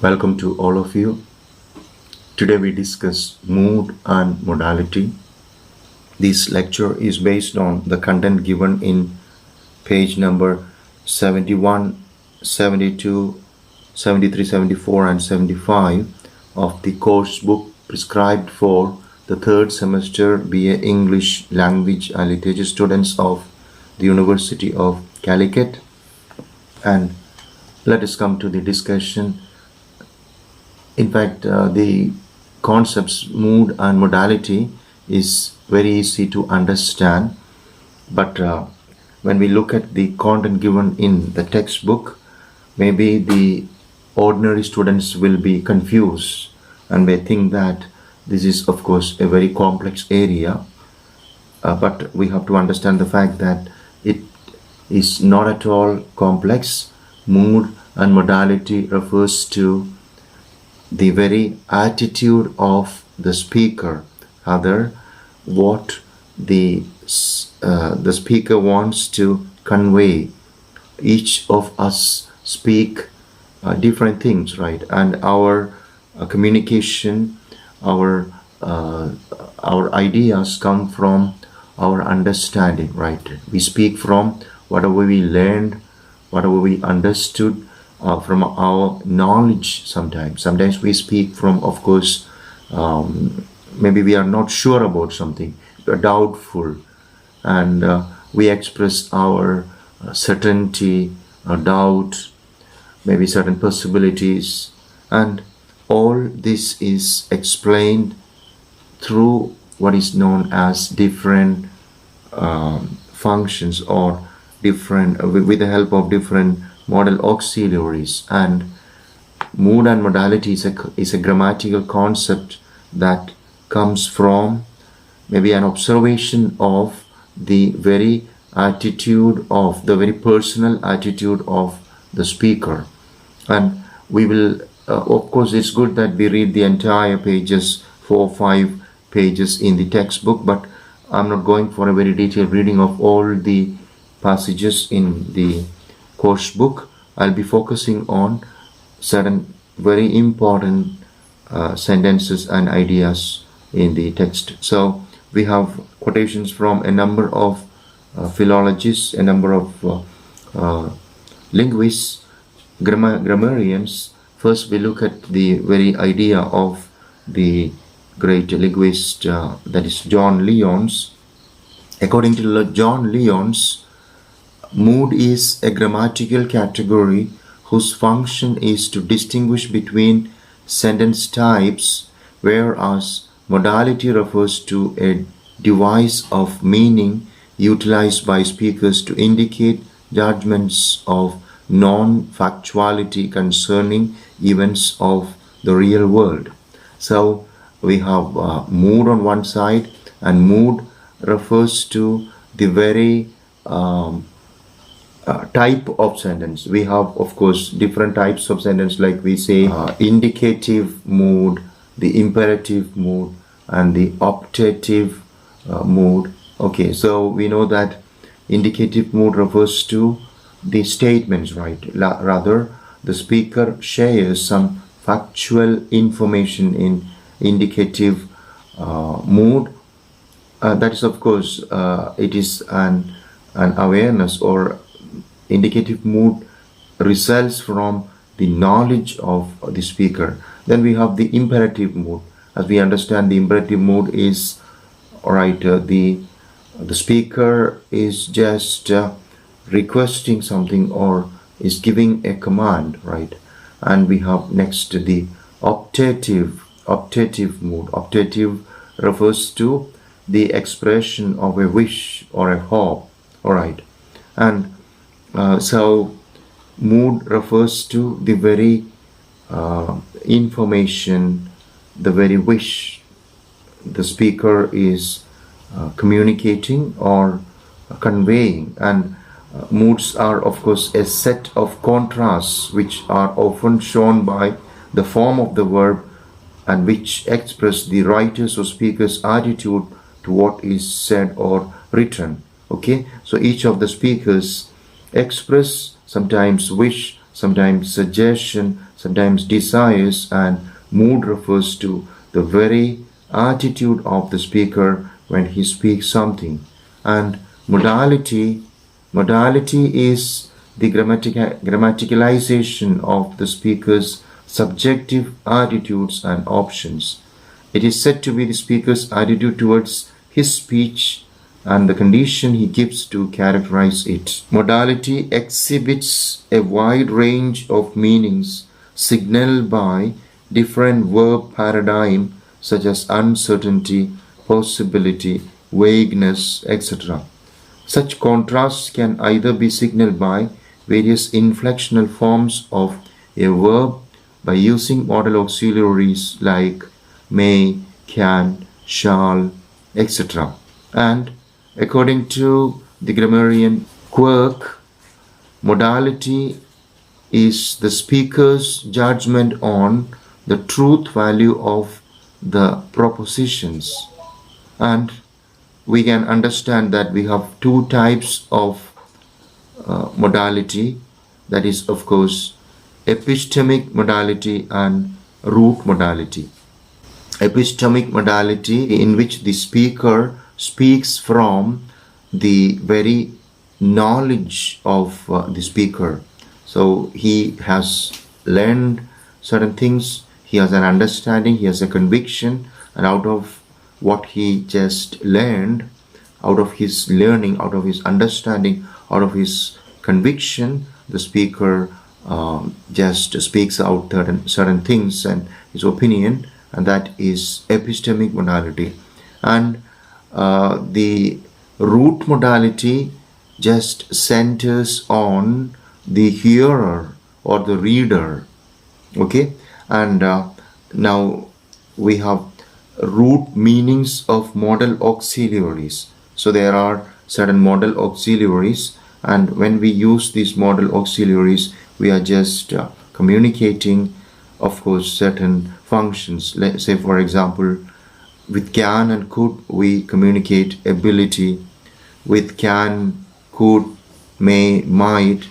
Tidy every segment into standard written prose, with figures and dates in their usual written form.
Welcome to all of you. Today we discuss mood and modality. This lecture is based on the content given in page number 71, 72, 73, 74 and 75 of the course book prescribed for the third semester BA English Language and Literature students of the University of Calicut. And let us come to the discussion. In fact, the concepts mood and modality is very easy to understand, but when we look at the content given in the textbook, maybe the ordinary students will be confused and may think that this is of course a very complex area, but we have to understand the fact that it is not at all complex. Mood and modality refers to the very attitude of the speaker, rather what the speaker wants to convey. Each of us speak different things, right? And our communication, our ideas come from our understanding, right? We speak from whatever we learned, whatever we understood, from our knowledge. Sometimes we speak from, of course, maybe we are not sure about something, we are doubtful, and we express our certainty, our doubt, maybe certain possibilities, and all this is explained through what is known as different functions, or different with the help of different modal auxiliaries. And mood and modality is a grammatical concept that comes from maybe an observation of the very attitude of the very personal attitude of the speaker. And we will of course, it's good that we read the entire pages, 4 or 5 pages in the textbook, but I'm not going for a very detailed reading of all the passages in the course book. I'll be focusing on certain very important sentences and ideas in the text. So we have quotations from a number of philologists, a number of linguists, grammarians. First we look at the very idea of the great linguist, that is John Lyons. According to John Lyons, mood is a grammatical category whose function is to distinguish between sentence types, whereas modality refers to a device of meaning utilized by speakers to indicate judgments of non-factuality concerning events of the real world. So we have mood on one side, and mood refers to the very type of sentence. We have, of course, different types of sentence, like we say indicative mood, the imperative mood, and the optative mood. Okay, so we know that indicative mood refers to the statements, right? Rather, the speaker shares some factual information in indicative mood. That is, of course, it is an awareness, or indicative mood results from the knowledge of the speaker. Then we have the imperative mood. As we understand, the imperative mood is, right, the speaker is just requesting something, or is giving a command, right? And we have next the optative mood. Optative refers to the expression of a wish or a hope, all right? And so mood refers to the very information, the very wish the speaker is communicating or conveying. And moods are, of course, a set of contrasts which are often shown by the form of the verb, and which express the writer's or speaker's attitude to what is said or written. Okay, so each of the speakers express sometimes wish, sometimes suggestion, sometimes desires, and mood refers to the very attitude of the speaker when he speaks something. And modality is the grammaticalization of the speaker's subjective attitudes and options. It is said to be the speaker's attitude towards his speech and the condition he gives to characterize it. Modality exhibits a wide range of meanings signaled by different verb paradigm such as uncertainty, possibility, vagueness, etc. Such contrasts can either be signaled by various inflectional forms of a verb by using modal auxiliaries like may, can, shall, etc. And according to the grammarian Quirk, modality is the speaker's judgment on the truth value of the propositions. And we can understand that we have two types of modality, that is, of course, epistemic modality and root modality. Epistemic modality, in which the speaker speaks from the very knowledge of the speaker. So he has learned certain things, he has an understanding, he has a conviction, and out of what he just learned, out of his learning, out of his understanding, out of his conviction, the speaker just speaks out certain things and his opinion, and that is epistemic modality. And the root modality just centers on the hearer or the reader. Okay, and now we have root meanings of modal auxiliaries. So there are certain modal auxiliaries, and when we use these modal auxiliaries, we are just communicating, of course, certain functions. Let's say, for example, with can and could we communicate ability. With can, could, may, might,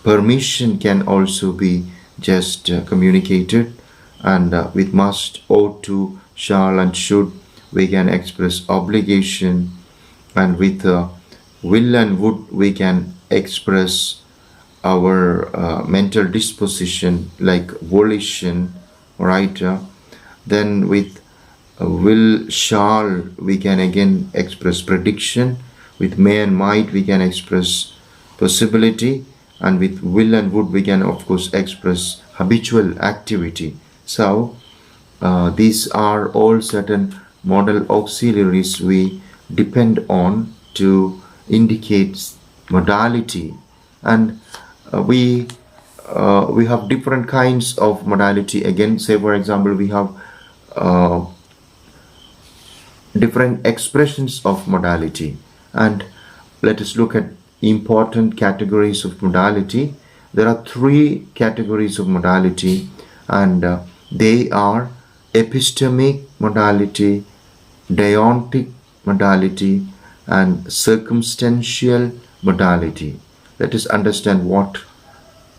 permission can also be just communicated, and with must, ought to, shall and should we can express obligation, and with will and would we can express our mental disposition like volition, right? Then with will, shall we can again express prediction. With may and might we can express possibility, and with will and would we can of course express habitual activity. So these are all certain modal auxiliaries we depend on to indicate modality. And we have different kinds of modality. Again, say for example, we have different expressions of modality, and let us look at important categories of modality. There are three categories of modality, and they are epistemic modality, deontic modality, and circumstantial modality. Let us understand what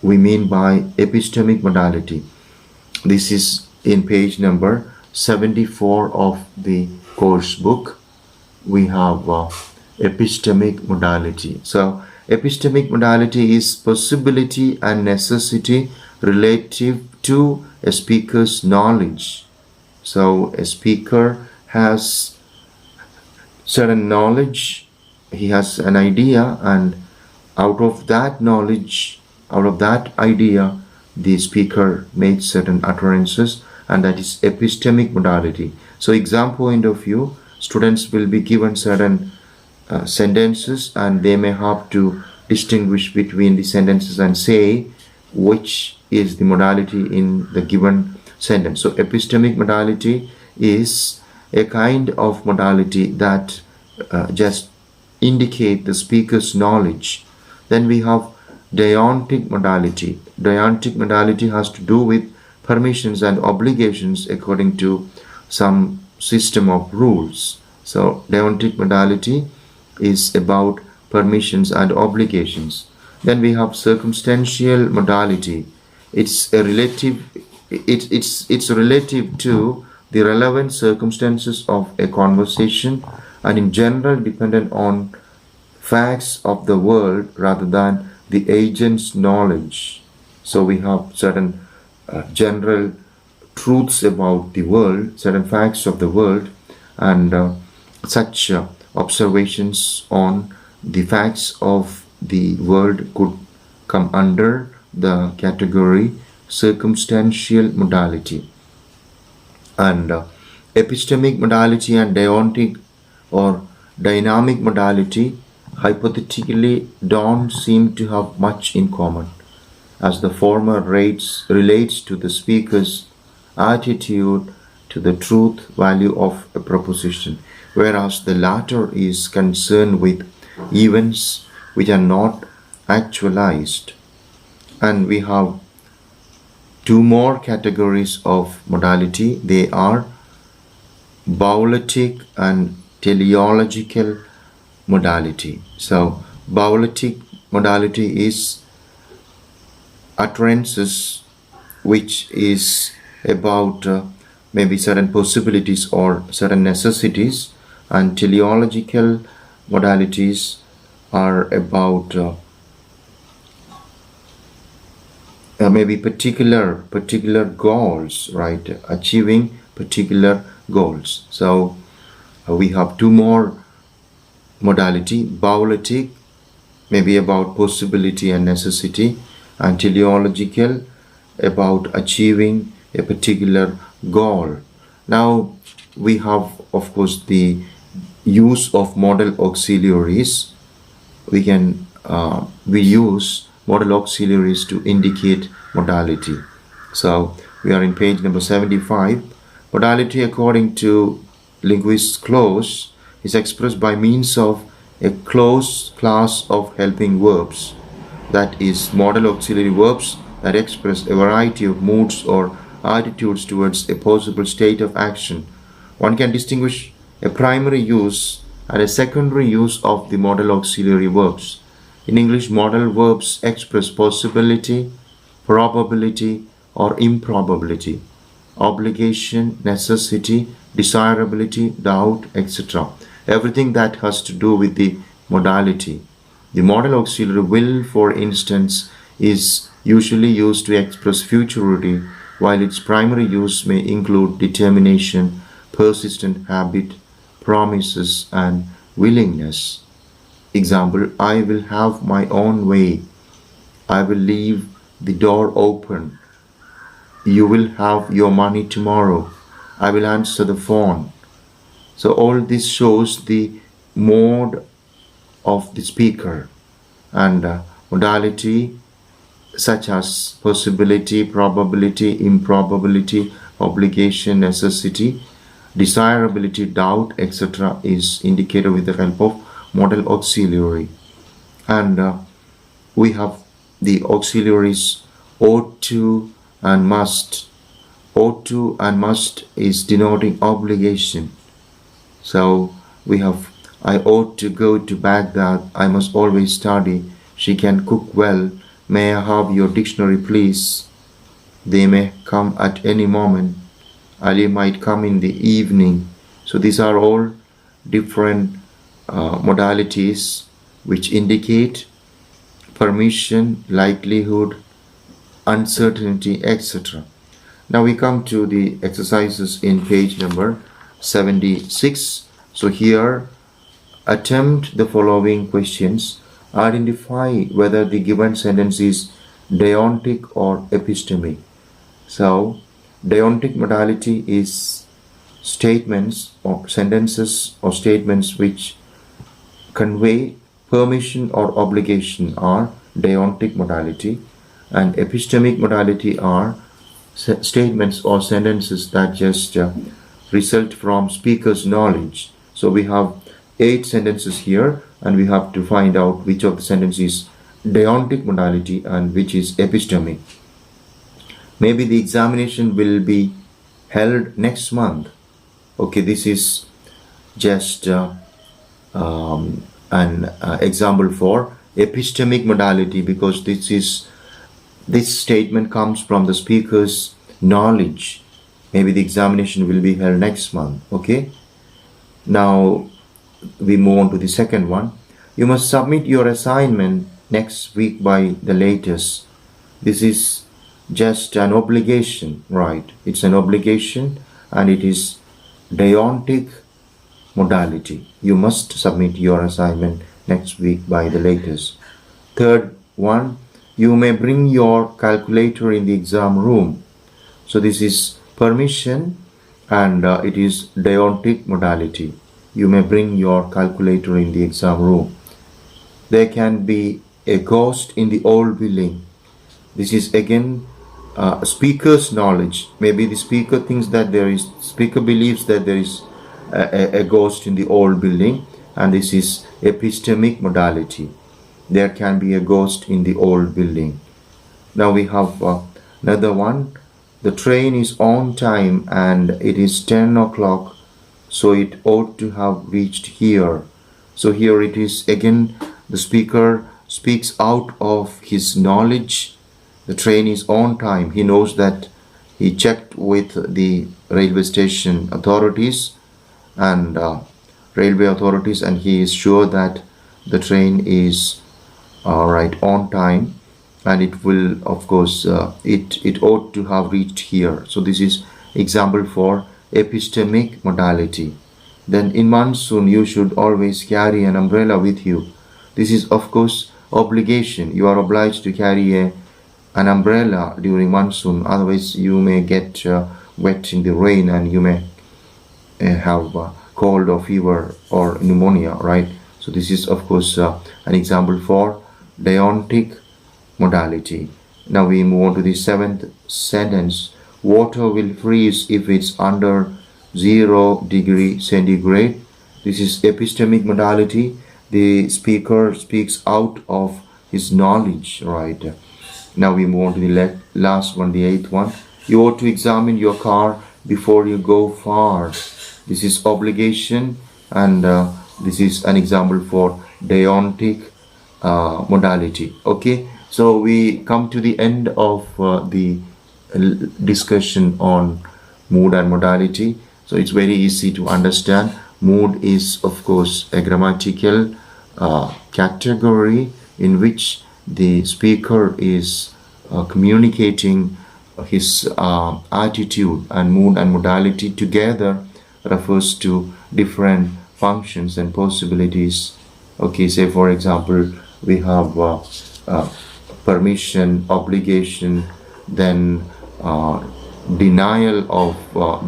we mean by epistemic modality. This is in page number 74 of the course book. We have epistemic modality. So epistemic modality is possibility and necessity relative to a speaker's knowledge. So a speaker has certain knowledge, he has an idea, and out of that knowledge, out of that idea, the speaker makes certain utterances, and that is epistemic modality. So exam point of view, students will be given certain sentences, and they may have to distinguish between the sentences and say which is the modality in the given sentence. So epistemic modality is a kind of modality that just indicate the speaker's knowledge. Then we have deontic modality. Deontic modality has to do with permissions and obligations according to some system of rules. So deontic modality is about permissions and obligations. Then we have circumstantial modality. It's a relative. It's relative to the relevant circumstances of a conversation, and in general dependent on facts of the world rather than the agent's knowledge. So we have certain general truths about the world, certain facts of the world, and such observations on the facts of the world could come under the category circumstantial modality. And epistemic modality and deontic or dynamic modality hypothetically don't seem to have much in common, as the former relates to the speaker's attitude to the truth value of a proposition, whereas the latter is concerned with events which are not actualized. And we have two more categories of modality. They are bauletic and teleological modality. So bauletic modality is utterances which is about maybe certain possibilities or certain necessities, and teleological modalities are about maybe particular goals, right? Achieving particular goals. So we have two more modality: bauletic, maybe about possibility and necessity, and teleological, about achieving a particular goal. Now we have, of course, the use of modal auxiliaries. We use modal auxiliaries to indicate modality. So we are in page number 75. Modality, according to linguist Clause, is expressed by means of a close class of helping verbs, that is, modal auxiliary verbs that express a variety of moods or attitudes towards a possible state of action. One can distinguish a primary use and a secondary use of the modal auxiliary verbs. In English, modal verbs express possibility, probability, or improbability, obligation, necessity, desirability, doubt, etc. Everything that has to do with the modality. The modal auxiliary will, for instance, is usually used to express futurity, while its primary use may include determination, persistent habit, promises, and willingness. Example: I will have my own way. I will leave the door open. You will have your money tomorrow. I will answer the phone. So all this shows the mode of the speaker, and modality such as possibility, probability, improbability, obligation, necessity, desirability, doubt, etc. is indicated with the help of modal auxiliary. And we have the auxiliaries ought to and must. Ought to and must is denoting obligation. So we have I ought to go to Baghdad. I must always study. She can cook well. May I have your dictionary, please? They may come at any moment. Ali might come in the evening. So these are all different modalities which indicate permission, likelihood, uncertainty, etc. Now we come to the exercises in page number 76. So here, attempt the following questions. Identify whether the given sentence is deontic or epistemic. So deontic modality is statements or sentences or statements which convey permission or obligation are deontic modality, and epistemic modality are statements or sentences that just result from speaker's knowledge. So we have 8 sentences here, and we have to find out which of the sentences is deontic modality and which is epistemic. Maybe the examination will be held next month. Okay, this is just an example for epistemic modality, because this is This statement comes from the speaker's knowledge. Maybe the examination will be held next month. Okay. Now we move on to the second one. You must submit your assignment next week by the latest. This is just an obligation, right? It's an obligation, and it is deontic modality. You must submit your assignment next week by the latest. Third one, you may bring your calculator in the exam room. So this is permission, and it is deontic modality. You may bring your calculator in the exam room. There can be a ghost in the old building. This is again speaker's knowledge. Maybe the speaker thinks that speaker believes that there is a ghost in the old building, and this is epistemic modality. There can be a ghost in the old building. Now we have another one. The train is on time and it is 10 o'clock, so it ought to have reached here. So here it is again, the speaker speaks out of his knowledge. The train is on time. He knows that he checked with the railway station authorities and railway authorities, and he is sure that the train is right on time, and it will, of course, it ought to have reached here. So this is example for epistemic modality. Then in monsoon you should always carry an umbrella with you. This is, of course, obligation. You are obliged to carry an umbrella during monsoon, otherwise you may get wet in the rain and you may have cold or fever or pneumonia, right? So this is, of course, an example for deontic modality. Now we move on to the seventh sentence. Water will freeze if it's under 0 degrees centigrade. This is epistemic modality. The speaker speaks out of his knowledge, right? Now we move on to the last one, the eighth one. You ought to examine your car before you go far. This is obligation, and this is an example for deontic modality. Okay, so we come to the end of the discussion on mood and modality. So it's very easy to understand. Mood is, of course, a grammatical category in which the speaker is communicating his attitude, and mood and modality together refers to different functions and possibilities. Okay, say for example, we have permission, obligation, then denial of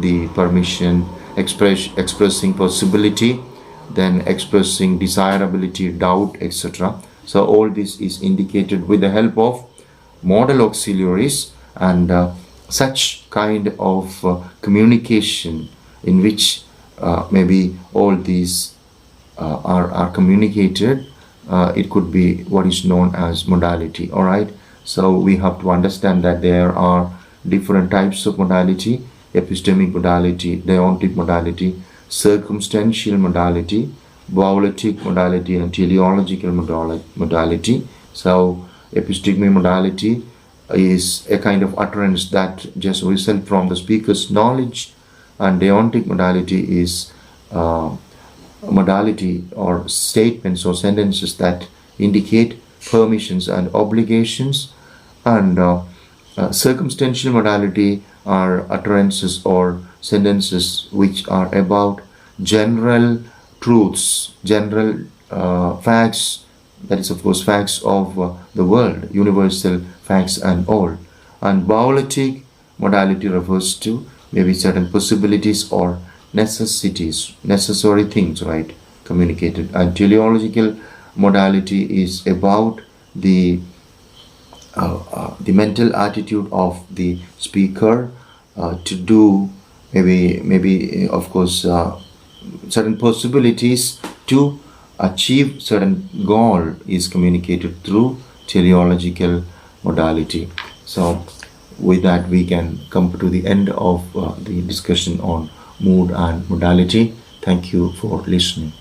the permission, expressing possibility, then expressing desirability, doubt, etc. So all this is indicated with the help of modal auxiliaries, and such kind of communication in which maybe all these are communicated, it could be what is known as modality. All right, so we have to understand that there are different types of modality: epistemic modality, deontic modality, circumstantial modality, bauletic modality, and teleological modality. So epistemic modality is a kind of utterance that just results from the speaker's knowledge, and deontic modality is modality or statements or sentences that indicate permissions and obligations, and circumstantial modality are utterances or sentences which are about general truths, general facts, that is, of course, facts of the world, universal facts and all. And bauletic modality refers to maybe certain possibilities or necessities, necessary things, right, communicated. And teleological modality is about the mental attitude of the speaker to do maybe of course certain possibilities to achieve certain goal is communicated through teleological modality. So with that we can come to the end of the discussion on mood and modality. Thank you for listening.